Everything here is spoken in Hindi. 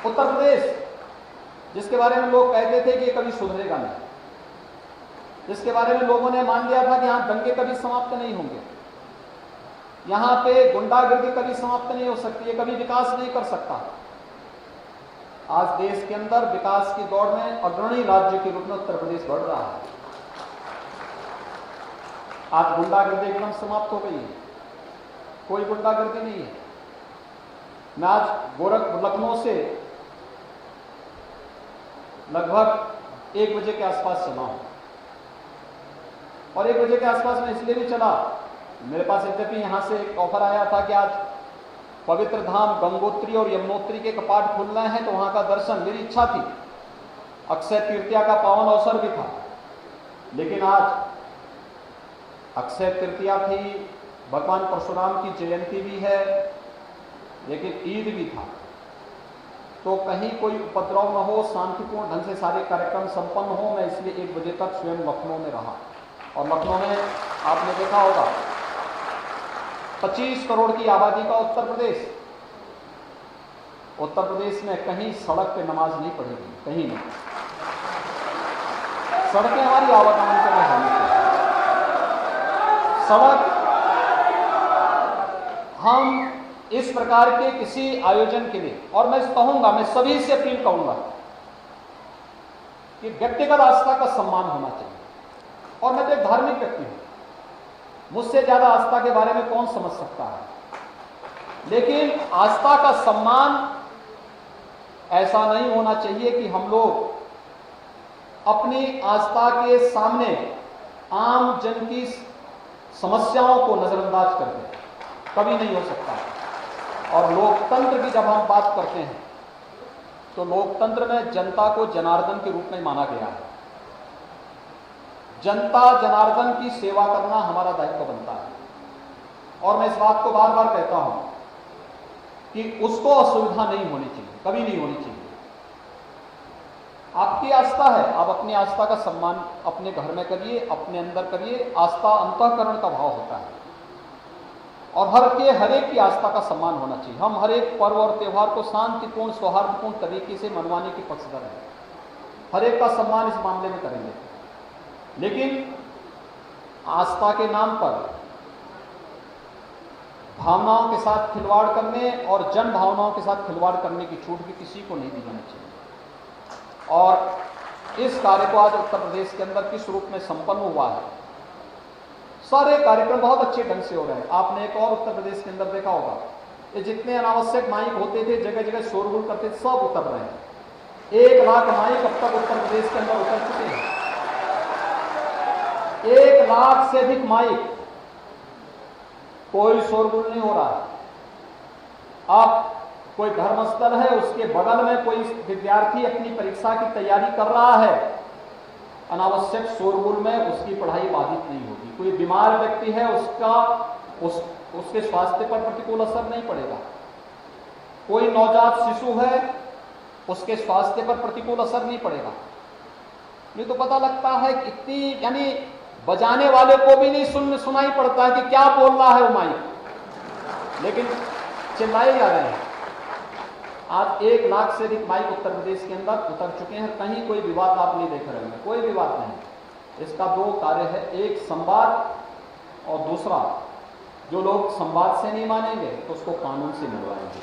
उत्तर प्रदेश जिसके बारे में लोग कहते थे कि ये कभी सुधरेगा नहीं, जिसके बारे में लोगों ने मान लिया था कि यहां दंगे कभी समाप्त नहीं होंगे, यहां पे गुंडागर्दी कभी समाप्त नहीं हो सकती, ये कभी विकास नहीं कर सकता। आज देश के अंदर विकास की दौड़ में अग्रणी राज्य के रूप में उत्तर प्रदेश बढ़ रहा है। आज गुंडागर्दी एकदम समाप्त हो गई है, कोई गुंडागर्दी नहीं है। मैं आज लखनऊ से लगभग 1 बजे के आसपास चला हूं, और 1 बजे के आसपास मैं इसलिए भी चला, मेरे पास यद्यपि यहां से एक ऑफर आया था कि आज पवित्र धाम गंगोत्री और यमुनोत्री के कपाट खुल रहे हैं, तो वहां का दर्शन, मेरी इच्छा थी, अक्षय तृतीया का पावन अवसर भी था। लेकिन आज अक्षय तृतीया थी, भगवान परशुराम की जयंती भी है, लेकिन ईद भी था, तो कहीं कोई उपद्रव न हो, शांतिपूर्ण ढंग से सारे कार्यक्रम संपन्न हो। मैं इसलिए 1 बजे तक स्वयं लखनऊ में रहा, और लखनऊ में आपने देखा होगा 25 करोड़ की आबादी का उत्तर प्रदेश, उत्तर प्रदेश में कहीं सड़क पे नमाज नहीं पढ़ेगी, कहीं नहीं। सड़कें हमारी आवागमन के लिए होनी चाहिए। सड़क, हम इस प्रकार के किसी आयोजन के लिए, और मैं कहूंगा, मैं सभी से अपील करूंगा कि व्यक्तिगत आस्था का सम्मान होना चाहिए। और मैं तो एक धार्मिक व्यक्ति हूं, मुझसे ज्यादा आस्था के बारे में कौन समझ सकता है, लेकिन आस्था का सम्मान ऐसा नहीं होना चाहिए कि हम लोग अपनी आस्था के सामने आम जन की समस्याओं को नजरअंदाज कर दें, कभी नहीं हो सकता। और लोकतंत्र की जब हम बात करते हैं तो लोकतंत्र में जनता को जनार्दन के रूप में माना गया है। जनता जनार्दन की सेवा करना हमारा दायित्व बनता है, और मैं इस बात को बार बार कहता हूं कि उसको असुविधा नहीं होनी चाहिए, कभी नहीं होनी चाहिए। आपकी आस्था है, आप अपनी आस्था का सम्मान अपने घर में करिए, अपने अंदर करिए। आस्था अंतःकरण का भाव होता है, और हर एक की आस्था का सम्मान होना चाहिए। हम हर एक पर्व और त्यौहार को शांतिपूर्ण सौहार्दपूर्ण तरीके से मनवाने की पक्षधर हैं, हर एक का सम्मान इस मामले में करेंगे। लेकिन आस्था के नाम पर भावनाओं के साथ खिलवाड़ करने और जन भावनाओं के साथ खिलवाड़ करने की छूट भी किसी को नहीं दी जानी चाहिए। और इस कार्य को आज उत्तर प्रदेश के अंदर किस रूप में संपन्न हुआ है, सारे कार्यक्रम बहुत अच्छे ढंग से हो रहे हैं। आपने एक और उत्तर प्रदेश के अंदर देखा होगा, ये जितने अनावश्यक माइक होते थे, जगह जगह शोरगुल करते थे, सब उतर रहे हैं। 1 लाख माइक अब तक उत्तर प्रदेश के अंदर उतर चुके हैं। 1 लाख से अधिक माइक, कोई शोरगुल नहीं हो रहा है। आप कोई धर्मस्थल है, उसके बगल में कोई विद्यार्थी अपनी परीक्षा की तैयारी कर रहा है, अनावश्यक शोरगुल में उसकी पढ़ाई बाधित नहीं होगी। कोई बीमार व्यक्ति है, उसके स्वास्थ्य पर प्रतिकूल असर नहीं पड़ेगा। कोई नवजात शिशु है, उसके स्वास्थ्य पर प्रतिकूल असर नहीं पड़ेगा। नहीं तो पता लगता है इतनी, यानी बजाने वाले को भी नहीं सुनाई पड़ता है कि क्या बोल रहा है वो माइक, लेकिन चिल्लाए जा रहे हैं। आज 1 लाख से अधिक माइक उत्तर प्रदेश के अंदर उतर चुके हैं। कहीं कोई विवाद आप नहीं देख रहे हैं, कोई विवाद नहीं। इसका 2 कार्य है, एक संवाद, और दूसरा जो लोग संवाद से नहीं मानेंगे तो उसको कानून से मिलवाएंगे।